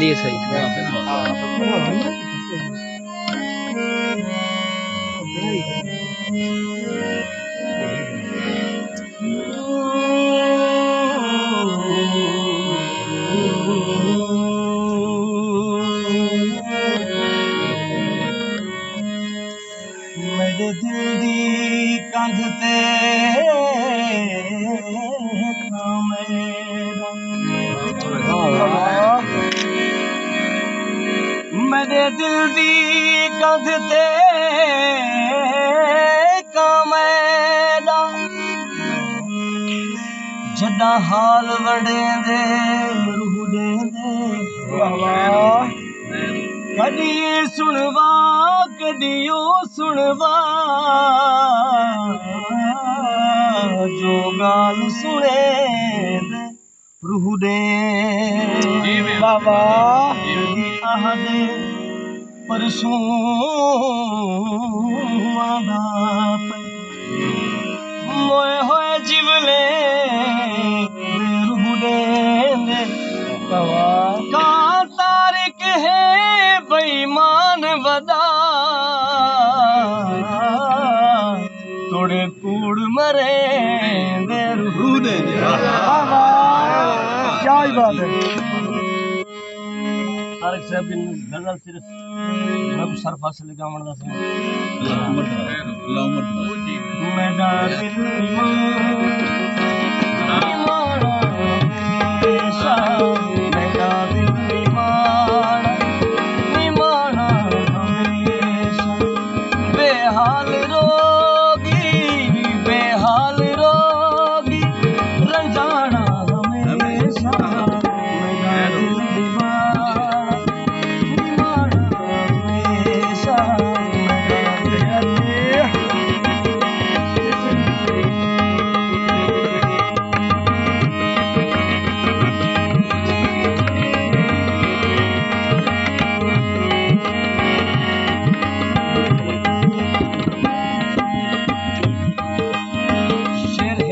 चलिए सही। मेरे दिल दी कंध ते मेरे दिल दी कंध ते कामेदा जदा हाल वड़े दे रूह दे कदी सुनवा कदियो सुनवा जो गाल सुने रूह दे बाबा आहदे परसों मोए होए जिवले रूह दे का तारिक है बेईमान वदा तोड़े कूड़ मरे दे रूह दे क्या ही बात है तारक साहब इन गजल सिर्फ रब सरफा से लगा मन दा मेरा दिल मेरा दिल निमाना हमेशा बेहाल रोगी रंजाना हमेशा मेरा दिल निमाना हमेशा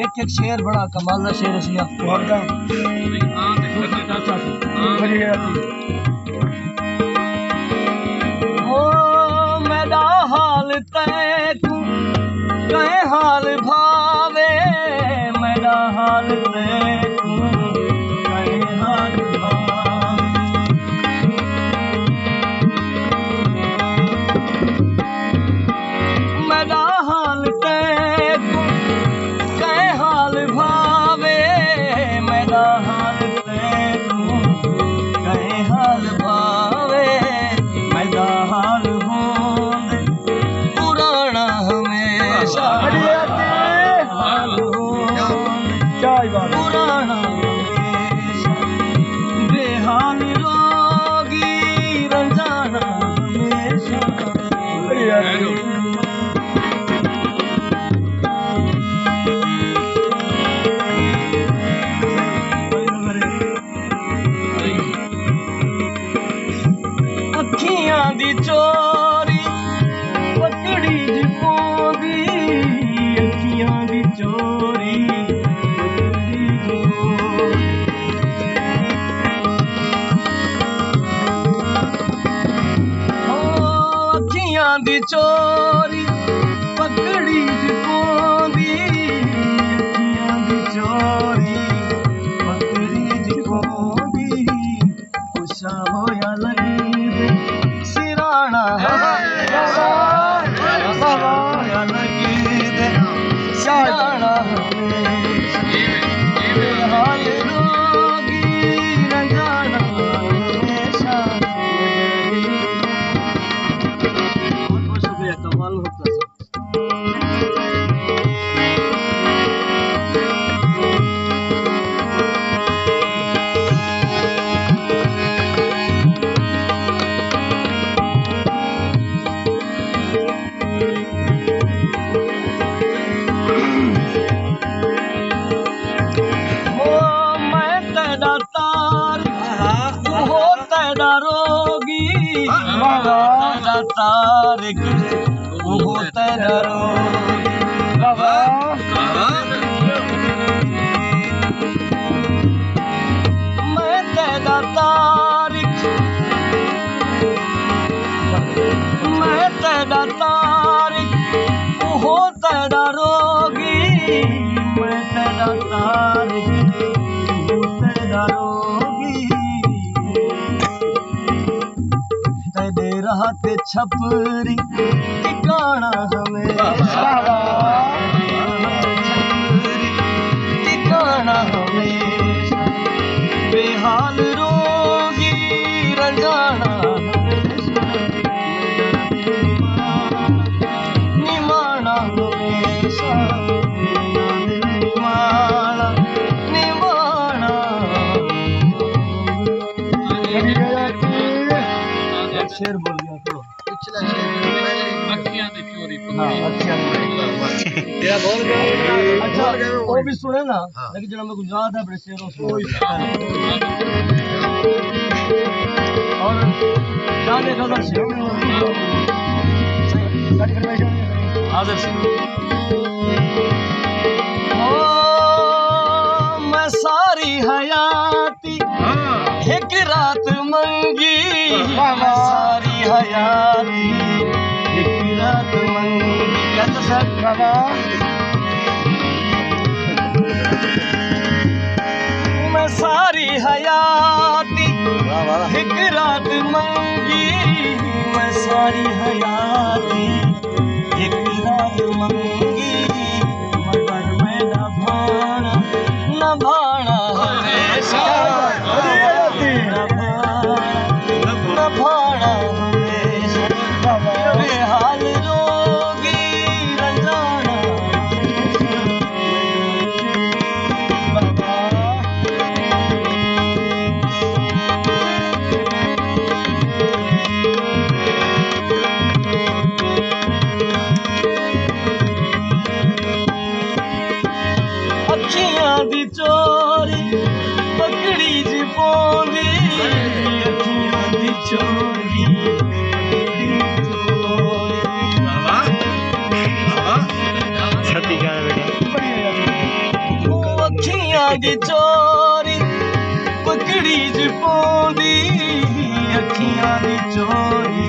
एक शेर बड़ा कमाल का शेर है ओ मेरा हाल तैकू कहे हाल भावे मेरा हाल तैकू कहे हाल भावे मेरा हाल तैकू हाल भावे मेरा हाल तैनू कहे हाल भावे मेरा हाल होंद पुराना हमेशा हाल पुराना हमेशा बेहाल रोगी रंजाना हमेशा अखियां दी चोरी पकड़ी ज पोंदी अखियां दी चोरी पकड़ी ज अखियां दी चोरी पकड़ी ज पोंदी अखियां दी चोरी पकड़ी ज पोंदी खुशा होया लगी सिराना लगी दे सिराना हाल रोगी रंजाना हमेशा बहुत शुक्रिया कमाल होता है तारिक वो तेरा रोगी बाबा मैं तेरा तारिक तेरा तारिक वो तेरा रोगी मैं तेरा तारिक वो तेरा रोगी तेरे राहत छपरी ठिकाना हमेशा ठिकाना हमेशा बेहाल रोगी रंजाना निमाना हमेशा निमाना निमाना शेर बोल गया तो पिछला शेर पहले अखियां दी चोरी हाँ अच्छा या बोल गए अच्छा बोल गए वो भी सुने ना हाँ। लेकिन जरा मेरे को याद है अपने शेरों से और जाने का शेर हाजिर से ओ मैं सारी हयाती एक रात मंगी मैं सारी हयाती एक रात मंगी कैसे सर मैं सारी हयाती एक रात मंगी मैं सारी हयाती एक रात मंगी मगर मैं न भाना हमेशा न भाना हमेशा बेहाल रोगी रंजाना अखियां दी चोरी पकड़ी ज पौंदी अखियां दी चोरी अखियां दी चोरी पकड़ी ज पौंदी अखियां दी चोरी